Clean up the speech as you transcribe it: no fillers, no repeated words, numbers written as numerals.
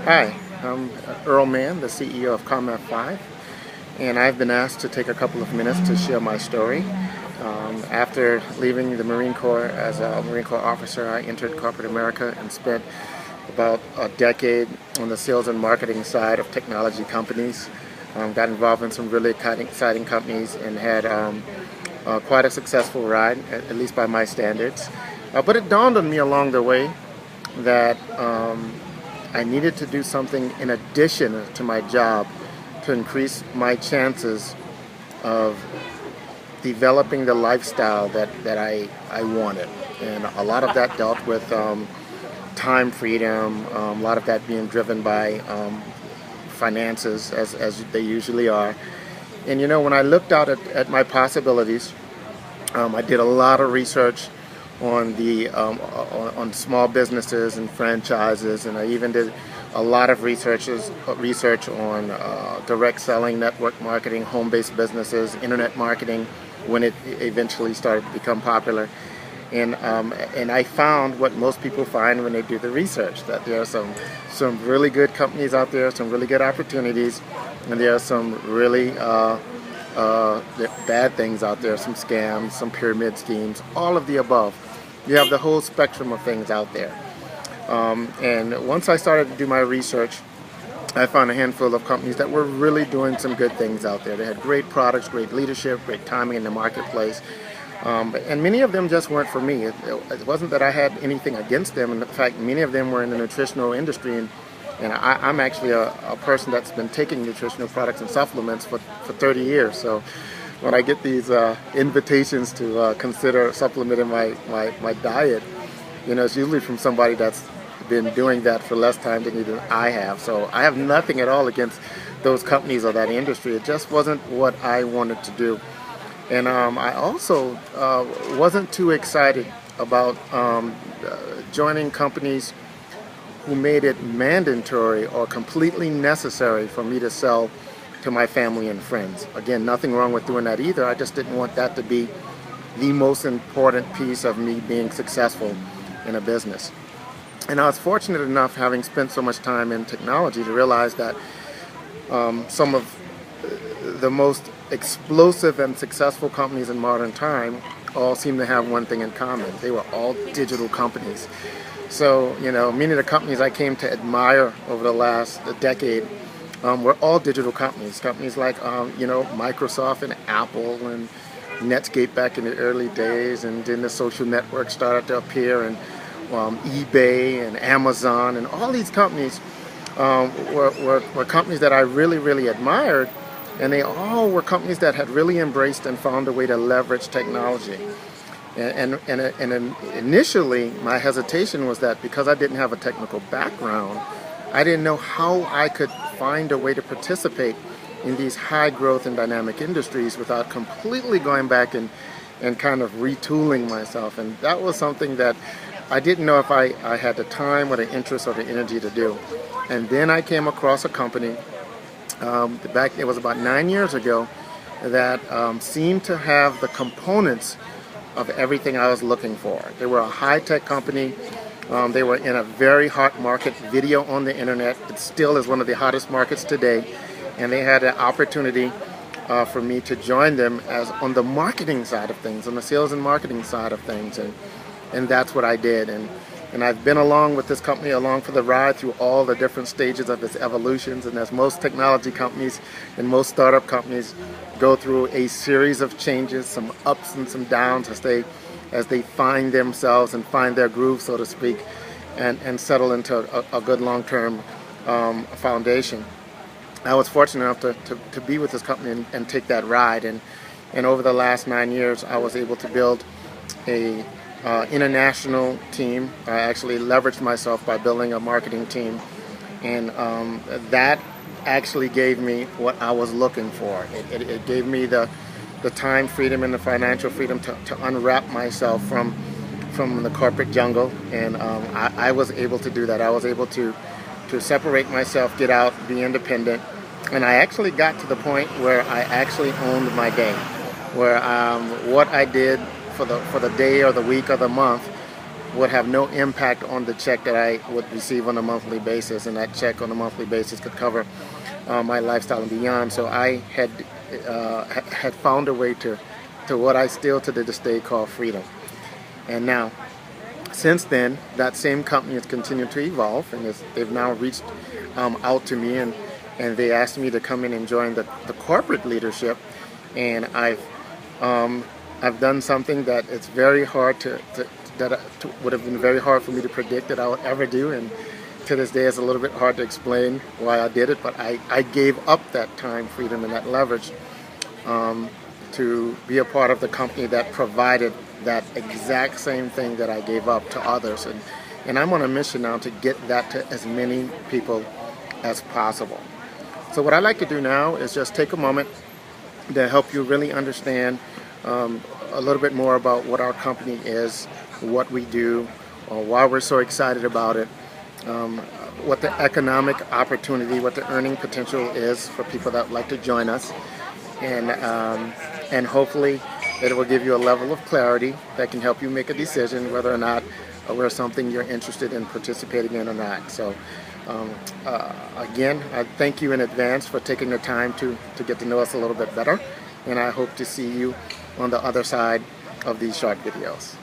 Hi, I'm Earl Mann, the CEO of Combat 5, and I've been asked to take a couple of minutes to share my story. After leaving the Marine Corps as a Marine Corps officer, I entered corporate America and spent about a decade on the sales and marketing side of technology companies. Got involved in some really exciting companies and had quite a successful ride, at least by my standards. But it dawned on me along the way that I needed to do something in addition to my job to increase my chances of developing the lifestyle that I wanted. And a lot of that dealt with time freedom, a lot of that being driven by finances, as they usually are. And when I looked out at my possibilities, I did a lot of research on the on small businesses and franchises, and I even did a lot of research on direct selling, network marketing, home-based businesses, internet marketing when it eventually started to become popular. And I found what most people find when they do the research, that there are some really good companies out there, some really good opportunities, and there are some really bad things out there, some scams, some pyramid schemes, all of the above. You have the whole spectrum of things out there. And once I started to do my research, I found a handful of companies that were really doing some good things out there. They had great products, great leadership, great timing in the marketplace. And many of them just weren't for me. It wasn't that I had anything against them. In fact, many of them were in the nutritional industry, and I'm actually a person that's been taking nutritional products and supplements for 30 years. So when I get these invitations to consider supplementing my diet, it's usually from somebody that's been doing that for less time than even I have. So I have nothing at all against those companies or that industry. It just wasn't what I wanted to do. And I also wasn't too excited about joining companies who made it mandatory or completely necessary for me to sell to my family and friends. Again, nothing wrong with doing that either. I just didn't want that to be the most important piece of me being successful in a business. And I was fortunate enough, having spent so much time in technology, to realize that some of the most explosive and successful companies in modern time all seem to have one thing in common. They were all digital companies. So, many of the companies I came to admire over the last decade were all digital companies. Companies like, Microsoft and Apple and Netscape back in the early days, and then the social networks started to appear, and eBay and Amazon, and all these companies were companies that I really, really admired, and they all were companies that had really embraced and found a way to leverage technology. And initially, my hesitation was that because I didn't have a technical background, I didn't know how I could find a way to participate in these high growth and dynamic industries without completely going back and kind of retooling myself. And that was something that I didn't know if I had the time or the interest or the energy to do. And then I came across a company, it was about 9 years ago, that seemed to have the components of everything I was looking for. They were a high-tech company. They were in a very hot market, video on the internet. It still is one of the hottest markets today. And they had an opportunity for me to join them as on the marketing side of things, on the sales and marketing side of things. And that's what I did. And I've been along with this company along for the ride through all the different stages of its evolutions. And as most technology companies and most startup companies go through a series of changes, some ups and some downs as they find themselves and find their groove, so to speak, and settle into a good long-term foundation. I was fortunate enough to be with this company and take that ride. And over the last 9 years, I was able to build a international team. I actually leveraged myself by building a marketing team, and that actually gave me what I was looking for. It gave me the time freedom and the financial freedom to unwrap myself from the corporate jungle, and I was able to do that. I was able to separate myself, get out, be independent, and I actually got to the point where I actually owned my day, where what I did for the day or the week or the month would have no impact on the check that I would receive on a monthly basis, and that check on a monthly basis could cover my lifestyle and beyond. So I had found a way to what I still to this day call freedom. And now, since then, that same company has continued to evolve, and they've now reached out to me, and they asked me to come in and join the corporate leadership. And I've done something that it's very hard would have been very hard for me to predict that I would ever do, and to this day it's a little bit hard to explain why I did it, but I gave up that time freedom and that leverage to be a part of the company that provided that exact same thing that I gave up to others, and I'm on a mission now to get that to as many people as possible. So what I like to do now is just take a moment to help you really understand a little bit more about what our company is, what we do, why we're so excited about it, what the economic opportunity, what the earning potential is for people that would like to join us, and hopefully it will give you a level of clarity that can help you make a decision whether or not we're something you're interested in participating in or not. So again, I thank you in advance for taking the time to get to know us a little bit better, and I hope to see you on the other side of these short videos.